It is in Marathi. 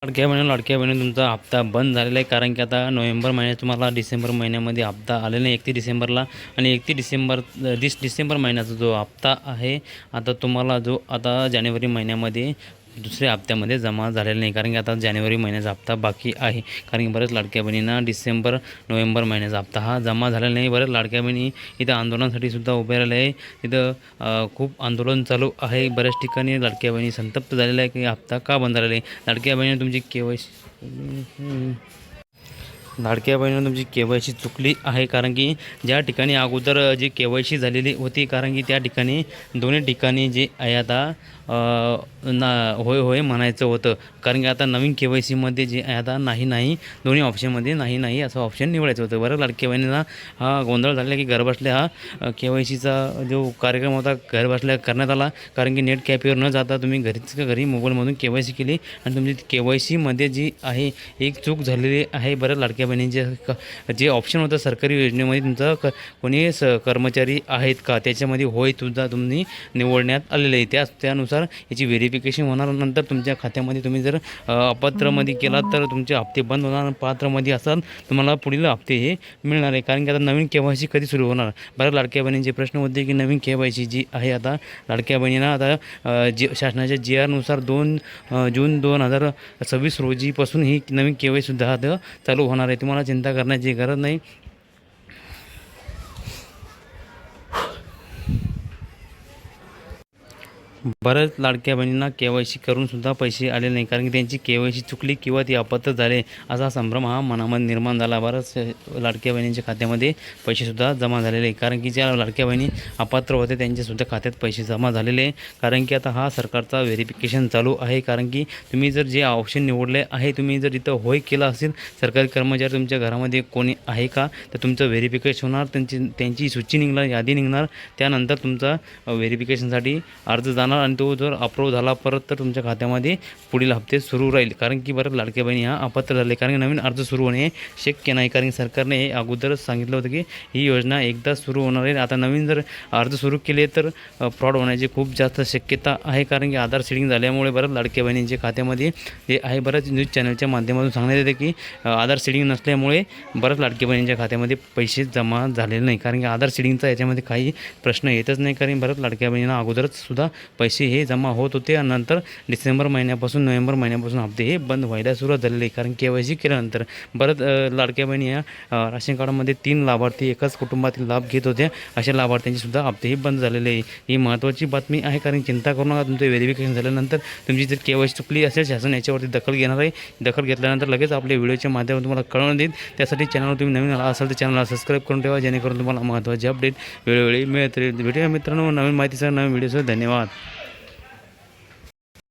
लाडक्या बहिणी तुमचा हप्ता बंद झालेला आहे, कारण की आता नोव्हेंबर महिन्यात तुम्हाला डिसेंबर महिन्यामध्ये हप्ता आलेला नाही 31 डिसेंबरला. आणि 31 डिसेंबर महिन्याचा जो हप्ता आहे आता तुम्हाला जो आता जानेवारी महिन्यामध्ये दुसऱ्या हप्त्यामध्ये जमा झालेला नाही, कारण की आता जानेवारी महिन्याचा हप्ता बाकी आहे. कारण की बरेच लाडक्या बहिणींना नोव्हेंबर महिन्याचा हप्ता हा जमा झालेला नाही. बरेच लाडक्या बहिणी इथं आंदोलनासाठी सुद्धा उभे राहिले आहे. इथं खूप आंदोलन चालू आहे. बऱ्याच ठिकाणी लाडक्या बहिणी संतप्त झालेल्या आहे की हप्ता का बंद झालेला आहे. लाडक्या बहिणी तुमची KYC चुकली आहे, कारण की ज्या ठिकाणी अगोदर जी KYC झालेली होती, कारण की त्या ठिकाणी दोन्ही ठिकाणी जे आहे आता होय होय म्हणायचं होतं, कारण की आता नवीन KYCमध्ये जे आहे आता नाही दोन्ही ऑप्शनमध्ये नाही असं ऑप्शन निवडायचं होतं. बरं लाडक्या बहिणींना हा गोंधळ झाला की घरबसल्या हा KYCचा जो कार्यक्रम होता घरबसल्या करण्यात आला, कारण की नेट कॅफेवर न जाता तुम्ही घरी मोबाईलमधून KYC केली आणि तुमची KYCमध्ये जी आहे एक चूक झालेली आहे. बरं लाडक्या बहिणींचे जे ऑप्शन होतं सरकारी योजनेमध्ये तुमचं कोणी कर्मचारी आहेत का त्याच्यामध्ये होय सुद्धा तुम्ही निवडण्यात आलेले आहे. त्यानुसार याची व्हेरिफिकेशन होणार. नंतर तुमच्या खात्यामध्ये तुम्ही जर अपात्रमध्ये केला तर तुमचे हप्ते बंद होणार. पात्रमध्ये असाल तुम्हाला पुढील हप्ते हे मिळणार आहे, कारण की आता नवीन KYC कधी सुरू होणार. बरं लाडक्या बहिणींचे प्रश्न होते की नवीन KYC जी आहे आता लाडक्या बहिणींना आता शासनाच्या GR नुसार 2 जून 2026 रोजीपासून ही नवीन KYC सुद्धा आता चालू होणार आहे. तुम्हाला चिंता करण्याची गरज नाही. बऱ्याच लाडक्या बहिणींना KYC करून सुद्धा पैसे आले नाही, कारण की त्यांची KYC चुकली किंवा ती अपात्र झाले असा संभ्रम हा मनामध्ये निर्माण झाला. बऱ्याच लाडक्या बहिणींच्या खात्यामध्ये पैसेसुद्धा जमा झालेले, कारण की ज्या लाडक्या बहिणी अपात्र होते त्यांच्यासुद्धा खात्यात पैसे जमा झालेले, कारण की आता हा सरकारचा व्हेरिफिकेशन चालू आहे. कारण की तुम्ही जर जे ऑप्शन निवडले आहे, तुम्ही जर इथं होय केला असेल, सरकारी कर्मचारी तुमच्या घरामध्ये कोणी आहे का, तर तुमचं व्हेरिफिकेशन होणार, त्यांची सूची निघणार, यादी निघणार. त्यानंतर तुमचा व्हेरिफिकेशनसाठी अर्ज जाणार आणि तो जर अप्रूव्ह झाला परत तर तुमच्या खात्यामध्ये पुढील हप्ते सुरू राहील. कारण की बरं लाडक्या बहिणी हा अपात्र झाले, कारण की नवीन अर्ज सुरू होणे शक्य नाही, कारण की सरकारने हे अगोदरच सांगितलं होतं की ही योजना एकदा सुरू होणार आहे. आता नवीन जर अर्ज सुरू केले तर फ्रॉड होण्याची खूप जास्त शक्यता आहे, कारण की आधार सीडिंग झाल्यामुळे बरंच लाडक्या बहिणींच्या खात्यामध्ये जे आहे बऱ्याच न्यूज चॅनलच्या माध्यमातून सांगण्यात येते की आधार सीडिंग नसल्यामुळे बऱ्याच लाडक्या बहिणींच्या खात्यामध्ये पैसे जमा झालेले नाही, कारण की आधार सीडिंगचा याच्यामध्ये काही प्रश्न येतच नाही. कारण बऱ्याच लाडक्या बहिणींना अगोदरच सुद्धा पैसे हे जमा होत होते आणि नंतर डिसेंबर महिन्यापासून नोव्हेंबर महिन्यापासून हप्ते हे बंद व्हायला सुरुवात झालेली, कारण KYC केल्यानंतर बरंच लाडक्या बहिणी या राशन कार्डामध्ये 3 लाभार्थी एकाच कुटुंबातील लाभ घेत होत्या. अशा लाभार्थ्यांचे सुद्धा हप्ते हे बंद झालेले आहे. ही महत्त्वाची बातमी आहे, कारण चिंता करू नका. तुमचं व्हेरिफिकेशन झाल्यानंतर तुमची जर KYC चुकली असेल शासन याच्यावरती दखल घेणार आहे. दखल घेतल्यानंतर लगेच आपल्या व्हिडिओच्या माध्यमातून तुम्हाला कळवून देईल. त्यासाठी चॅनलवर तुम्ही नवीन आला असाल तर चॅनलला सबस्क्राईब करून ठेवा, जेणेकरून तुम्हाला महत्त्वाचे अपडेट वेळोवेळी मिळत राहील. भेटूया मित्रांनो नवीन माहितीसह नवीन व्हिडिओसह. धन्यवाद.